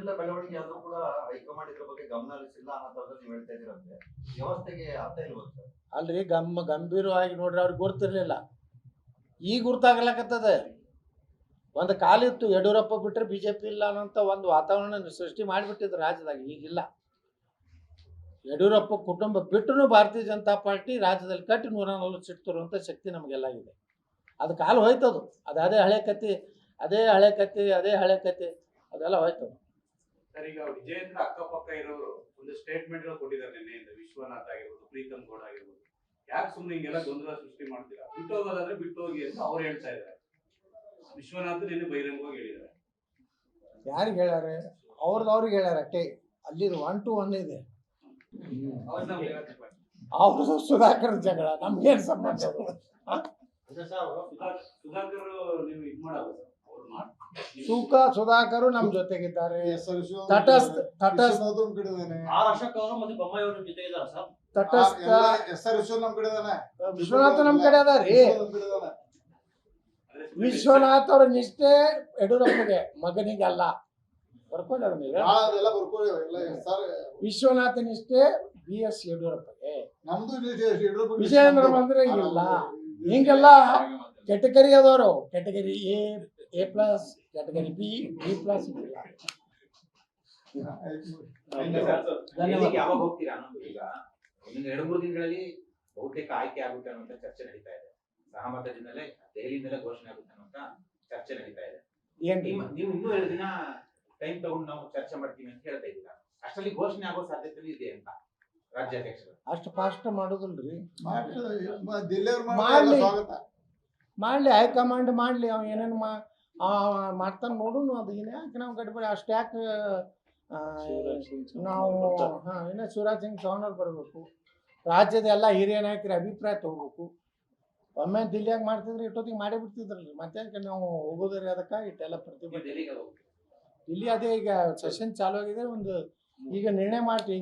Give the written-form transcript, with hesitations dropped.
ಇಷ್ಟೆಲ್ಲ ಬೆಳವಣಿಗೆ ಆದ್ರೂ ಕೂಡ ಹೈಕಮಾಂಡ್ ಇದ್ರ ಬಗ್ಗೆ ಗಮನ ಹರಿಸಿಲ್ಲ ಅನ್ನೋದ್ರಲ್ಲಿ ನೀವು ಹೇಳ್ತಾ ಇದೀರಂತೆ ವ್ಯವಸ್ಥೆಗೆ ಅರ್ಥ ಇಲ್ವಾ ಸರ್? ಅಲ್ರಿ ಗಂಭೀರವಾಗಿ ನೋಡ್ರಿ ಅವ್ರಿಗೆ ಗುರ್ತಿರ್ಲಿಲ್ಲ, ಈಗ ಗುರ್ತಾಗ್ಲಕತ್ತದ. ಒಂದು ಕಾಲಿತ್ತು ಯಡಿಯೂರಪ್ಪ ಬಿಟ್ಟರೆ BJP ಇಲ್ಲ ಅನ್ನೋಂಥ ಒಂದು ವಾತಾವರಣ ಸೃಷ್ಟಿ ಮಾಡಿಬಿಟ್ಟಿದ್ರು ರಾಜ್ಯದಾಗ. ಈಗಿಲ್ಲ. ಯಡಿಯೂರಪ್ಪ ಕುಟುಂಬ ಬಿಟ್ಟರು ಭಾರತೀಯ ಜನತಾ ಪಾರ್ಟಿ ರಾಜ್ಯದಲ್ಲಿ ಕಟ್ಟಿ 140 ಸೀಟ್ ತರುವಂಥ ಶಕ್ತಿ ನಮಗೆಲ್ಲ ಇದೆ. ಅದು ಕಾಲು ಹೋಯ್ತದು. ಅದೇ ಹಳೆ ಕತೆ, ಅದೇ ಹಳೆ ಕತೆ ಅದೆಲ್ಲ ಹೋಯ್ತದು. ಸರ್, ಈಗ ವಿಜಯೇಂದ್ರ ಅಕ್ಕಪಕ್ಕ ಇರೋರು ಒಂದು ಸ್ಟೇಟ್ಮೆಂಟ್ ಕೊಟ್ಟಿದ್ದಾರೆ ನಿನ್ನೆಯಿಂದ. ವಿಶ್ವನಾಥ್ ಆಗಿರ್ಬೋದು, ಪ್ರೀತಮ್ ಗೌಡ ಆಗಿರ್ಬೋದು, ಯಾಕೆ ಸುಮ್ಮನೆ ಹಿಂಗೆಲ್ಲ ಗೊಂದಲ ಸೃಷ್ಟಿ ಮಾಡ್ತೀರಾ? ಬಿಟ್ಟು ಹೋಗೋದಾದ್ರೆ ಬಿಟ್ಟು ಹೋಗಿ ಅಂತ ಅವ್ರು ಹೇಳ್ತಾ ಇದ್ದಾರೆ. ವಿಶ್ವನಾಥ್ ನಿನ್ನೆ ಬಹಿರಂಗವಾಗಿ ಹೇಳಿದ್ದಾರೆ. ಯಾರಿಗೆ ಹೇಳ್ಯಾರೆ? ಅವ್ರಿಗೆ ಹೇಳ್ಯಾರ ಅಷ್ಟೇ. ಅಲ್ಲಿ 1 to 1 ಇದೆ. ಅವ್ರದ್ದು ಸುಧಾಕರ್ ಜಗಳ ನಮ್ಗೇನು ಸಂಬಂಧ? ಸುಧಾಕರ್ ನೀವು ಇದು ಮಾಡೋದು ಸುಧಾಕರು ನಮ್ ಜೊತೆಗಿದ್ದಾರೆ. ವಿಶ್ವನಾಥ್ ನಮ್ ಕಡೆ ಅದಾರಿ. ವಿಶ್ವನಾಥ್ ಅವ್ರ ನಿಷ್ಠೆ ಯಡಿಯೂರಪ್ಪಗೆ, ಮಗನಿಗಲ್ಲ. ಬರ್ಕೊಂಡ್ರ ವಿಶ್ವನಾಥ ನಿಷ್ಠೆ BS ಯಡಿಯೂರಪ್ಪಗೆ. ವಿಜಯೇಂದ್ರ ಬಂದ್ರೆ ಇಲ್ಲ. ಹಿಂಗೆಲ್ಲ ಕೆಟಗರಿ ಅದವರು. Category A+, category B+. ಯಾವಾಗ ಹೋಗ್ತೀರಾ ಅನ್ನೋದು ಈಗ ಇನ್ನೊಂದು 2-3 ದಿನಗಳಲ್ಲಿ ಬಹುತೇಕ ಆಯ್ಕೆ ಆಗುತ್ತೆ ಅನ್ನುವಂತ ಚರ್ಚೆ ನಡೀತಾ ಇದೆ. ಸಹಮತದಿಂದಲೇ ದೆಹಲಿಯಿಂದಲೇ ಘೋಷಣೆ ಆಗುತ್ತೆ ಅನ್ನುವಂತ ಚರ್ಚೆ ನಡೀತಾ ಇದೆ. ನೀವು ಇನ್ನೂ 2 ದಿನ ಟೈಮ್ ತಗೊಂಡು ನಾವು ಚರ್ಚೆ ಮಾಡ್ತೀವಿ ಅಂತ ಹೇಳ್ತಾ ಇದ್ದೀರಾ. ಅಷ್ಟರಲ್ಲಿ ಘೋಷಣೆ ಆಗೋ ಸಾಧ್ಯತೆ ಇದೆ ಅಂತ ರಾಜ್ಯಾಧ್ಯಕ್ಷರು ಅಷ್ಟು ಫಾಸ್ಟ್ ಮಾಡೋದಿಲ್ರಿ. ಮಾಡ್ಲಿ, ಹೈಕಮಾಂಡ್ ಮಾಡ್ಲಿ. ಅವ ಏನೇನು ಮಾಡ್ತಾನೆ ನೋಡುನು. ಅದು ಯಾಕೆ ನಾವು ಗಡ್ಬಡಿ ಅಷ್ಟು ಯಾಕೆ ನಾವು ಇನ್ನು ಶಿವರಾಜ್ ಸಿಂಗ್ ಚೌಹಾಣ್ ಅವ್ರು ಬರಬೇಕು. ರಾಜ್ಯದ ಎಲ್ಲ ಹಿರಿಯ ನಾಯಕರ ಅಭಿಪ್ರಾಯ ತಗೋಬೇಕು. ಒಮ್ಮೆ ದಿಲ್ಲಿಯಾಗ ಮಾಡ್ತಿದ್ರೆ ಇಷ್ಟೊತ್ತಿಗೆ ಮಾಡೇ ಬಿಡ್ತಿದ್ರಲ್ರಿ. ಮತ್ತೆ ನಾವು ಹೋಗೋದ್ರಿ ಅದಕ್ಕೆ ಇಟ್ಟೆಲ್ಲ ಪ್ರತಿಭಟನೆ. ದಿಲ್ಲಿ ಅದೇ ಈಗ ಸೆಷನ್ ಚಾಲು ಆಗಿದೆ. ಒಂದು ಈಗ ನಿರ್ಣಯ ಮಾಡಿ